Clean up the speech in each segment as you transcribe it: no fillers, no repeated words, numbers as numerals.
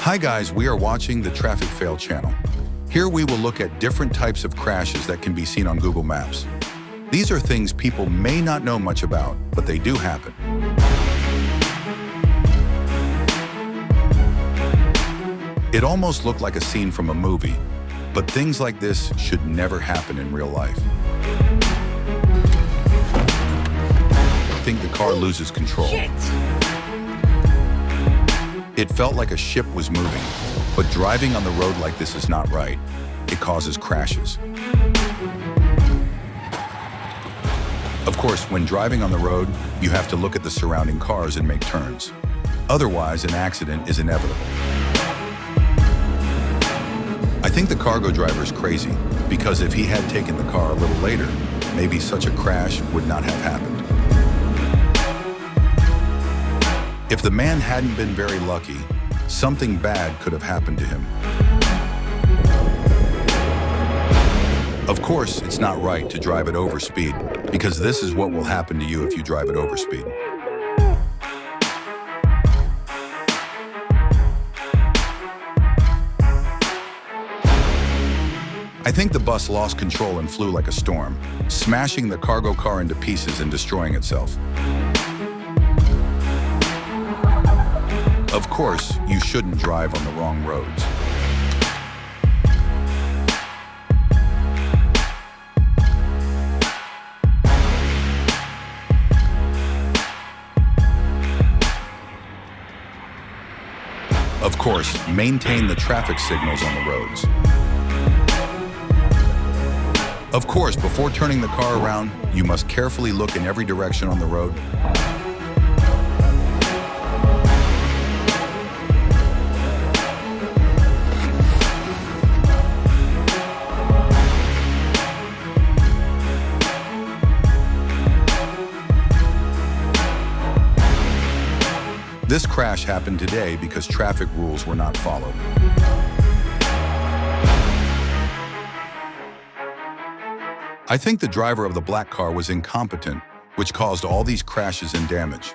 Hi guys, we are watching the Traffic Fail channel. Here we will look at different types of crashes that can be seen on Google Maps. These are things people may not know much about, but they do happen. It almost looked like a scene from a movie, but things like this should never happen in real life. I think the car loses control. Shit. It felt like a ship was moving, but driving on the road like this is not right. It causes crashes. Of course, when driving on the road, you have to look at the surrounding cars and make turns. Otherwise, an accident is inevitable. I think the cargo driver is crazy, because if he had taken the car a little later, maybe such a crash would not have happened. If the man hadn't been very lucky, something bad could have happened to him. Of course, it's not right to drive at overspeed, because this is what will happen to you if you drive at overspeed. I think the bus lost control and flew like a storm, smashing the cargo car into pieces and destroying itself. Of course, you shouldn't drive on the wrong roads. Of course, maintain the traffic signals on the roads. Of course, before turning the car around, you must carefully look in every direction on the road. This crash happened today because traffic rules were not followed. I think the driver of the black car was incompetent, which caused all these crashes and damage.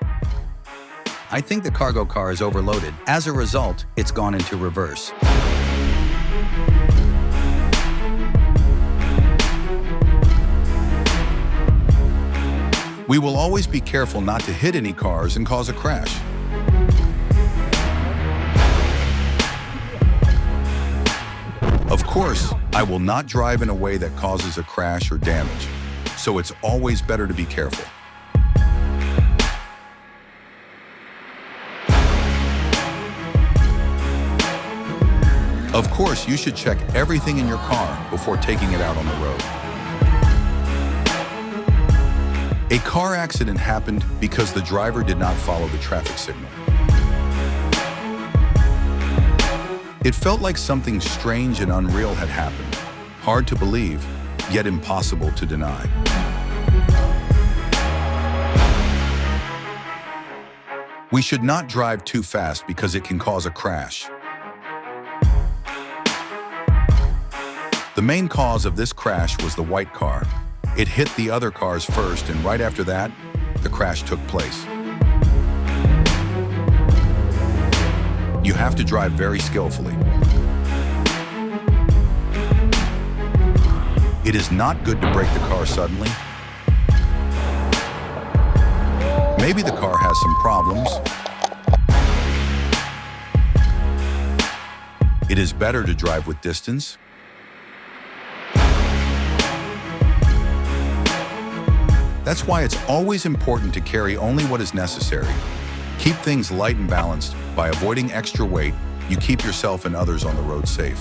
I think the cargo car is overloaded. As a result, it's gone into reverse. We will always be careful not to hit any cars and cause a crash. Of course, I will not drive in a way that causes a crash or damage, so it's always better to be careful. Of course, you should check everything in your car before taking it out on the road. A car accident happened because the driver did not follow the traffic signal. It felt like something strange and unreal had happened. Hard to believe, yet impossible to deny. We should not drive too fast because it can cause a crash. The main cause of this crash was the white car. It hit the other cars first, and right after that, the crash took place. You have to drive very skillfully. It is not good to brake the car suddenly. Maybe the car has some problems. It is better to drive with distance. That's why it's always important to carry only what is necessary. Keep things light and balanced. By avoiding extra weight, you keep yourself and others on the road safe.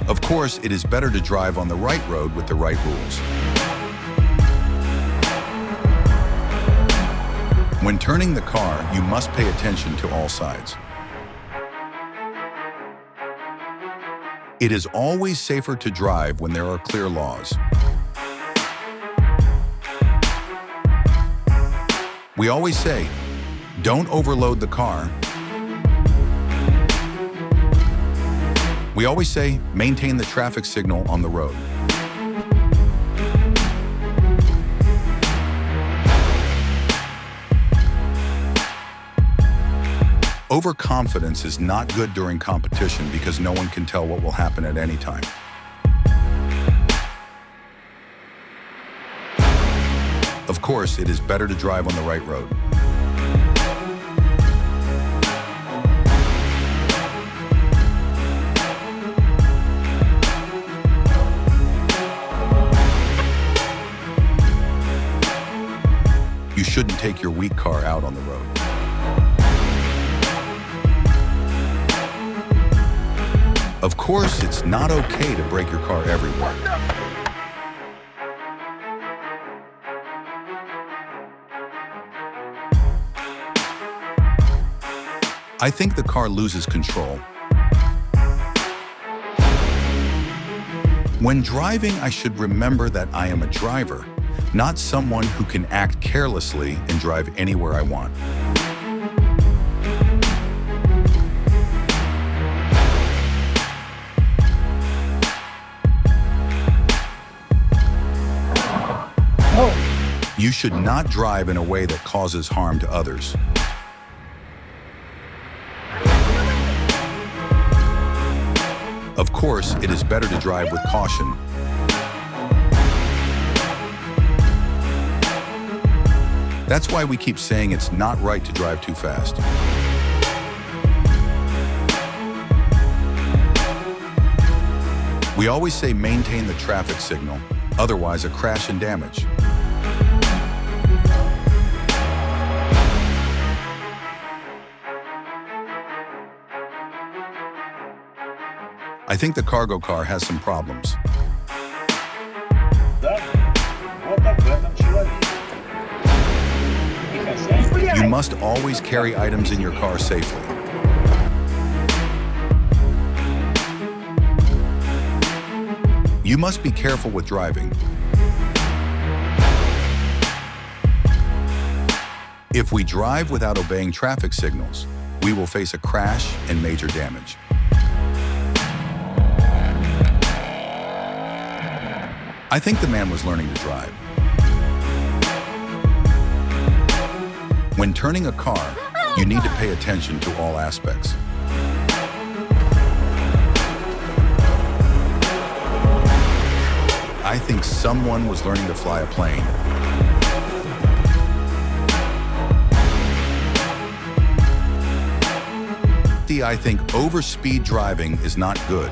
Of course, it is better to drive on the right road with the right rules. When turning the car, you must pay attention to all sides. It is always safer to drive when there are clear laws. We always say, don't overload the car. We always say, maintain the traffic signal on the road. Overconfidence is not good during competition because no one can tell what will happen at any time. Of course, it is better to drive on the right road. You shouldn't take your weak car out on the road. Of course, it's not okay to break your car everywhere. I think the car loses control. When driving, I should remember that I am a driver, not someone who can act carelessly and drive anywhere I want. You should not drive in a way that causes harm to others. Of course, it is better to drive with caution. That's why we keep saying it's not right to drive too fast. We always say maintain the traffic signal, otherwise a crash and damage. I think the cargo car has some problems. You must always carry items in your car safely. You must be careful with driving. If we drive without obeying traffic signals, we will face a crash and major damage. I think the man was learning to drive. When turning a car, you need to pay attention to all aspects. I think someone was learning to fly a plane. I think overspeed driving is not good.